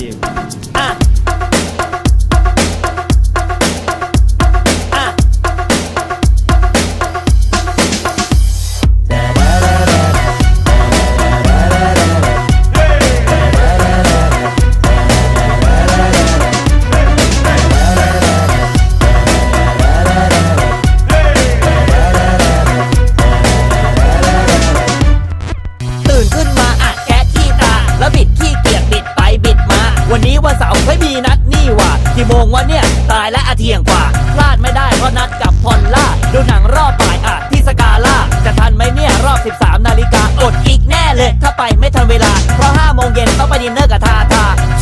จิบวันนี้วันเสาร์ไม่มีนัดนี่ว่ะกี่โมงวะเนี่ยตายและอาเที่ยงกว่าพลาดไม่ได้เพราะนัดกับพอลล่าดูหนังรอบบ่ายที่สกาล่าจะทันไหมเนี่ยรอบ13 นาฬิกาอดอีกแน่เลยถ้าไปไม่ทันเวลาเพราะ5 โมงเย็นต้องไปดินเนอร์กับทา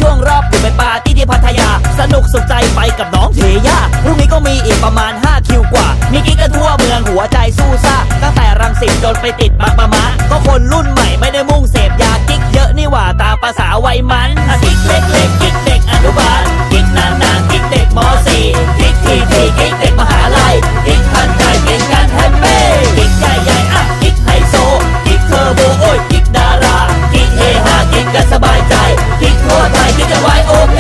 ช่วงรอบอยู่เป็นปาร์ตี้ที่พัทยาสนุกสุดใจไปกับน้องเทย่าพรุ่งนี้ก็มีอีกประมาณ5 คิวกว่ามีกิ๊กกันทั่วเมืองหัวใจสู้ซ่าตั้งแต่รังสิตจนไปติดบางปะมาก็คนรุ่นใหม่ไม่ได้มุ่งเสพยากิ๊กเยอะนี่ว่าตามภาษาวัยมันกิ๊กเล็กๆกิ๊กเด็กอนุบาลกิ๊กนานๆกิ๊กเด็กม.4 กิ๊กทีกิ๊กเด็กมหาลัยกิ๊กพันใจกิ๊กกันแฮปปี้กิ๊กใหญ่ๆกิ๊กไฮโซกิ๊กเทอร์โบโอ้ยกิ๊กดารากิ๊กเฮฮากิ๊กกันสบายใจกิ๊กทั่วไทยกิ๊กกันไว้โอเค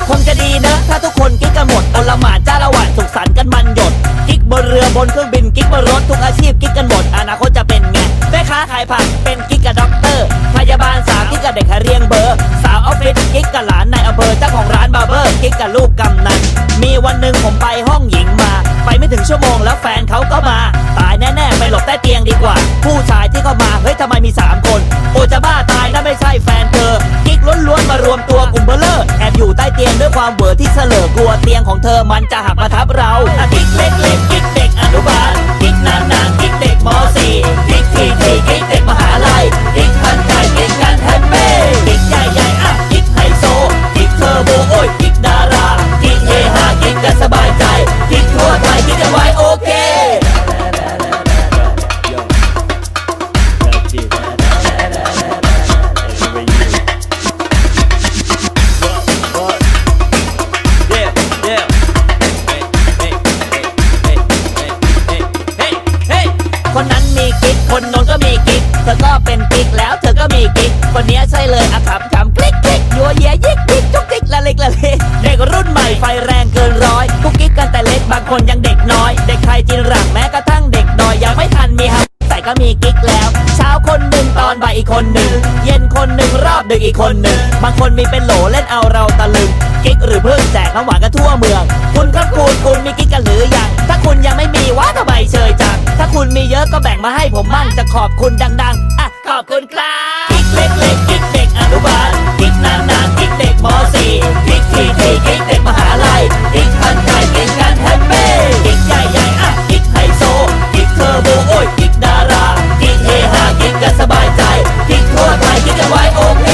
คงจะดีนะถ้าทุกคนกิ๊กกันหมดอลหม่านจ้าละหว่านสุขสันต์กันมันหยดกิ๊กบนเรือบนเครื่องบินกิ๊กบนรถทุกอาชีพกิ๊กกันหมดอนาคตจะเป็นไงแม่ค้าขายผักเป็นกิ๊กกับด็อกเตอร์พยาบาลสาวกิ๊กกับเด็กเรียงเบอร์สาวออฟฟิศกิ๊กกับหลานในอำเภอเจ้าของร้านบาร์เบอร์กิ๊กกับลูกกำนันมีวันหนึ่งผมไปห้องหญิงมาไปไม่ถึงชั่วโมงแล้วแฟนเขาก็มาตายแน่ๆไปหลบใต้เตียงดีกว่าผู้ชายที่เข้ามาเฮ้ยทำไมมี3 คนโอจะบ้าตายนั่นไม่ใช่แฟนเธอกิ๊กล้วนๆมารวมตัวกลุ่มเบลเลอร์แอบอยู่ใต้เตียงด้วยความเบื่อที่เสลอกลัวเตียงของเธอมันจะหักมาทับเรากิ๊กเล็กๆกิ๊กเด็กอนุบาลกิ๊กนานๆกิ๊กเด็กม.4 กิ๊กทีกิ๊กเด็กมหาลัยกิ๊กพันใจกิ๊กกันแฮปปี้กิ๊กใหญ่ๆกิ๊กไฮโซกิ๊กเทอร์โบโอ้ยกิ๊กดารากิ๊กเฮฮากิ๊กกันสบายใจกิ๊กทั่วไทยกิ๊กกันไว้โอเคคนนั้นมีกิ๊กคนโน้นก็มีกิ๊กเธอก็เป็นกิ๊กแล้วเธอก็มีกิ๊กคนนี้ใช่เลยขำคลิกยัวเยียยิกจุกจิกละเล็กเด็กรุ่นใหม่ไฟแรงเกินร้อยกุ๊กกิ๊กกันแต่เล็กบางคนยังเด็กน้อยเด็กไทยจีนหลังแม้กระทั่งเด็กน้อยยังไม่ทันมีฮัมแต่ก็มีกิ๊กแล้วเช้าคนหนึ่งตอนบ่ายอีกคนหนึ่งเย็นคนหนึ่งรอบดึกอีกคนหนึ่งบางคนมีเป็นโหลเล่นเอาเราตะลึงกิ๊กหรือเพิ่งแจกน้ำหวานกันทั่วเมืองคุณครับคุณมีกิ๊กกันหรือยังถ้าคุณยังไม่มีว้าทำไมเชยจังถ้าคุณมีเยอะก็แบ่งมาให้ผมบ้างจะขอบคุณดังๆขอบคุณครับกิ๊กเล็กๆกิ๊กเด็กอนุบาลกิ๊กนานๆกิ๊กเด็กม.4 กิ๊กทีกิ๊กเด็กมหาลัยกิ๊กพันใจกิ๊กกันแฮปปี้กิ๊กใหญ่ๆกิ๊กไฮโซกิ๊กเทอร์โบโอ้ยกิ๊กดารากิ๊กเฮฮากิ๊กกันสบายใจกิ๊กทั่วไทยกิ๊กกันไว้โอเค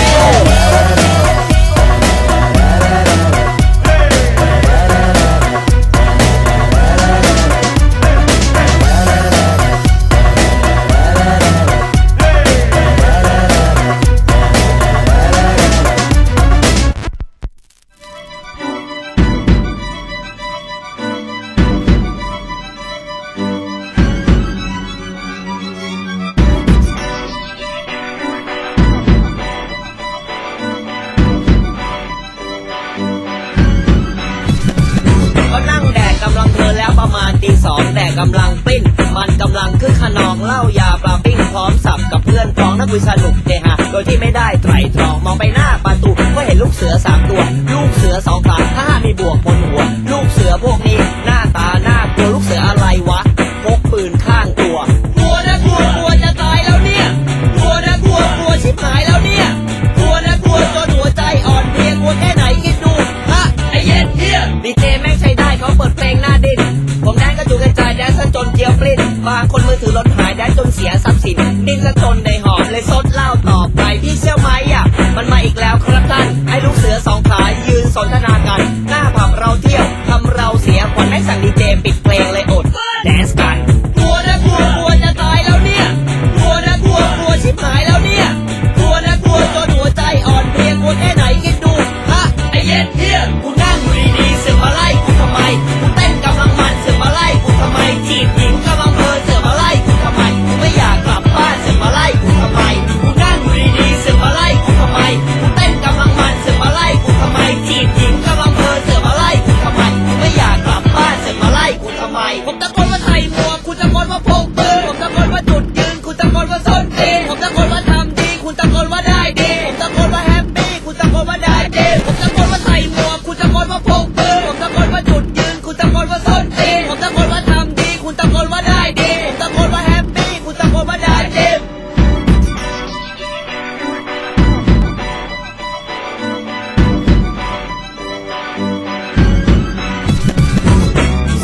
ประมาณตี 2แต่กำลังปิ้นมันกำลังคึกขนองเหล้ายาปลาปิ้งพร้อมสับกับเพื่อนฟ้องนักคุยสนุกเฮฮาโดยที่ไม่ได้ไตร่ตรองมองไปหน้าประตูก็เห็นลูกเสือ3 ตัวลูกเสือ2 ขาถ้ามีบวกบนหัวลูกเสือพวกนี้หน้าตาน่ากลัวลูกเสืออะไรวะพกปืนข้างตัวกลัวนะกลัวจะตายแล้วเนี่ยกลัวนะกลัวชิบหายแล้วเนี่ยกลัวนะกลัวจนหัวใจอ่อนเพลียกลัวแค่ไหนคิดดูไอเย็นเฮียดีเจแม่งใช้ได้เขาเปิดเพลงหน้าดินผมแดนก็จูกระจายแดนซะจนเจียวปลิ้นบางคนมือถือรถหายแดนจนเสียทรัพย์สินดิ้นซะจนในหอบเลยซดเหล้าต่อไปพี่เชื่อไหมมันมาอีกแล้วครับท่านไอ้ลูกเสือ2 ขายืนสนทนากันหน้าผับเราเที่ยวทำเราเสียขวัญแม่งสั่งดีเจปิดเพลงเลยอดแดนส์กันกลัวนะกลัวจะตายแล้วเนี่ยกลัวนะกลัวชิบหายแล้วเนี่ยกลัวนะกลัวจนหัวใจอ่อนเพลียกลัวแค่ไหนคิดดูไอเย็นเฮียกูนั่งอยู่ดีๆเสือกมาไล่กูทำไมกูเต้นกำลังมันเสือกมาไล่กูทำไมจีบหญิงกำลัง ว่าใส่หมวกคุณตะโกนว่าพกปืนผมตะโกนว่าจุดยืนคุณตะโกนว่าส้นตีนผมตะโกนว่าทำดีคุณตะโกนว่าได้ดีผมตะโกนว่าแฮปปี้คุณตะโกนว่าได้ดีผมตะโกนว่าใส่หมวกคุณตะโกนว่าพกปืนผมตะโกนว่าจุดยืนคุณตะโกนว่าส้นตีนผมตะโกนว่าทำดีคุณตะโกนว่าได้ดีผมตะโกนว่าแฮปปี้คุณตะโกนว่าได้ดี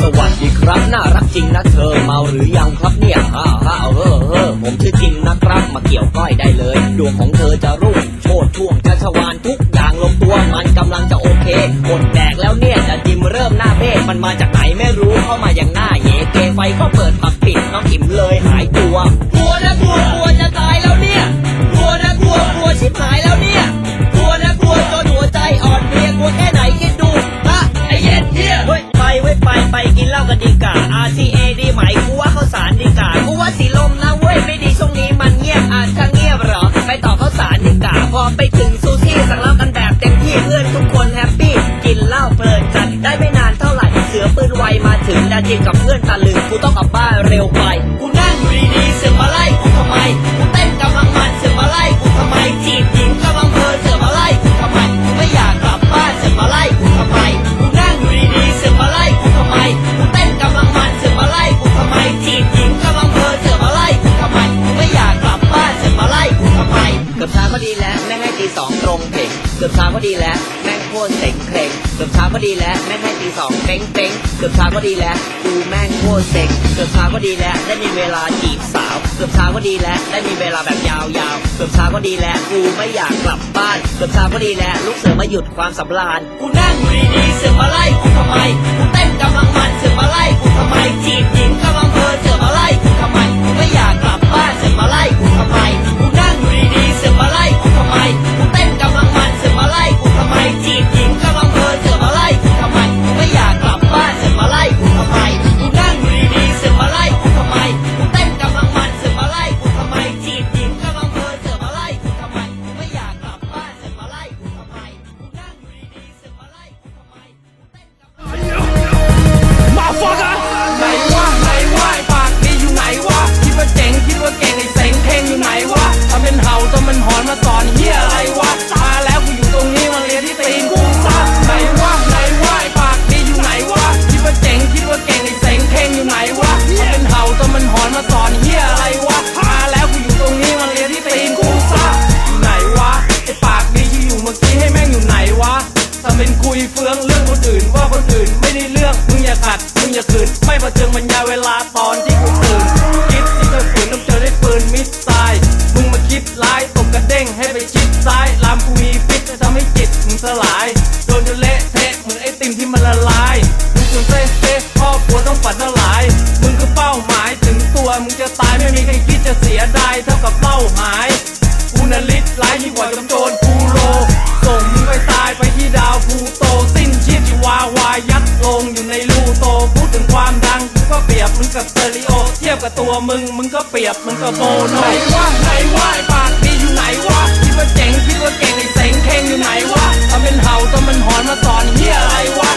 สวัสดีครับน่ารักจริงนะเธอเมาหรือยังครับเนี่ยผมชื่อจริงนะครับมาเกี่ยวก้อยได้เลยดวงของเธอจะรุ่งโชดช่วงจะชวานทุกอย่างลงตัวมันกำลังจะโอเคหมดแดกแล้วเนี่ยจะจิมเริ่มหน้าเบ้มันมาจากไหนไม่รู้เข้ามาอย่างหน้าเยเกไฟก็เปิดผักปิดน้องอิ่มเลยหายตัวกลัวนะกลัวจะตายแล้วเนี่ยกลัวนะกลัวชิบหายแล้วเนี่ยกลัวนะกลัวจนหัวใจอ่อนเพลียกลัวแค่ไหนคิดดูไอ้เย็นเนี่ยเฮ้ยไปกินเหล้ากันดีกว่า RCA ดีไหมกูว่าข้าวสารดีกว่ากูว่าสีลมนะเว้ยไม่ดีช่วงนี้มันเงียบถ้าเงียบเหรอไปต่อข้าวสารดีกว่าพอไปถึงซูซี่สั่งเหล้ากันแบบเต็มที่เพื่อนทุกคนแฮปปี้กินเหล้าเพลินจัดได้ไม่นานเท่าไหร่เสือปืนไวมาถึงดาจินกับเพื่อนตะลึงกูต้องกลับบ้านเร็วไปกูนั่งอยู่ดีๆเสือมาไล่กูทำไมกูเต้นกำลังมันเสือมาไล่กูทำไมจีบหญิงกำลังเพลินเสือมาไล่กูทำไมกูไม่อยากกลับบ้านเสือมาไล่กูทำไมกูนั่งอยู่ดีๆเสือมาไล่กูทำไมกูเต้นกำลังมันเสือมาไล่กูทำไมจีบหญิงกำลังเพลินเสือมาไล่กูทำไมกูไม่อยากกลับบ้านเสือมาไล่กูทำไมเกือบเช้าก็ดีแล้วแม่งให้ตี 2ตรงเพ่งเกือบเช้าก็ดีแล้วแม่งโคตรเซ็งเคร่งเกือบเช้าก็ดีแล้วแม่งให้ตี 2เป้งเกือบเช้าก็ดีแล้วกูแม่งโคตรเซ็งเกือบเช้าก็ดีแล้วได้มีเวลาจีบสาวเกือบเช้าก็ดีแล้วได้มีเวลาแบบยาวๆเกือบเช้าก็ดีแล้วกูไม่อยากกลับบ้านเกือบเช้าก็ดีแล้วลูกเสือมาหยุดความสำราญกูนั่งอยู่ดีๆเสือมาไล่กูทำไมกูเต้นกำลังมันเสือมาไล่กูทำไมจีบหญิงกำลังเพลินเสือมาไล่กูทำไมกูไม่อยากกลับบ้านเสือมาไล่กูทำไมกูนั่งอยู่ดีๆเสือมาไล่กูทำไมกูเต้นกำลังมันเสือมาไล่กูทำไมจีบหญิงกำลังเพลินเสือมาไล่กูทำไมกูไม่อยากกลับบ้านเสือมาไล่กูทำไมกูนั่งอยู่ดีๆเสือมาไล่กูทำไมกูเต้นกำลังมันเสือมาไล่กูทำไมจีบหญิงกำลังเพลินเสือมาไล่กูทำไมกูไม่อยากกลับบ้านเสือมาไล่กูทำไมกูนั่งอยู่ดีๆเสือมาไล่กูทำไมกูเต้นกำลังมาฟังกันไหนวะไอ้ปากดีอยู่ไหนวะคิดว่าเจ๋งคิดว่าเก่งไอ้เสงเพลงอยู่ไหนวะทำเป็นเห่าทำเป็นหอนมาสอนเฮียอะไรวะมาแล้วกูอยู่ตรงนี้มาเรียนที่ตีนกูซะไหนวะไอ้ปากดีอยู่ไหนวะคิดว่าเจ๋งคิดว่าเก่งไอ้เสงเพลงอยู่ไหนวะทำเป็นเห่าทำเป็นหอนมาสอนเฮียอะไรวะมาแล้วกูอยู่ตรงนี้มาเรียนที่ตีนกูซะอยู่ไหนวะไอ้ปากดีอยู่เมื่อกี้ให้แม่งอยู่ไหนวะทำเป็นคุยเฟืองเรื่องคนอื่นว่าคนอื่นไม่ได้เรื่องมึงอย่าขัดมึงอย่าขืนไม่ประเจิงบรรยายเวลาตอนที่กูตื่นคิดที่จะฝืนต้องเจอได้ปืนมิสไซล์มึงมาคิดร้ายตกกระเด้งให้ไปชิดซ้ายลามกูมีพิษจะทำให้จิตมึงสลายโดนจนเละเทะเหมือนไอติมที่มันละลายมึงจนเซ่ครอบครัวต้องฝันละลายมึงคือเป้าหมายถึงตัวมึงจะตายไม่มีใครคิดจะเสียดายเท่ากับเล่าหายกูน่ะลิดร้ายยิ่งกว่าจำโจรกูโลส่งมึงไปตายไปที่ดาวพูโตสิ้นชีพชีวาวายัดลงอยู่ในรูโตพูดถึงความดังกูก็เปรียบมึงกับสเตอริโอเทียบกับตัวมึงก็เปรียบมึงกับโมโนไหนวะไอ้ปากดีอยู่ไหนวะคิดว่าเจ๋งคิดว่าเก่งไอ้เสงเพลงอยู่ไหนวะทำเป็นเห่าทำเป็นหอนมาสอนเฮียอะไรวะ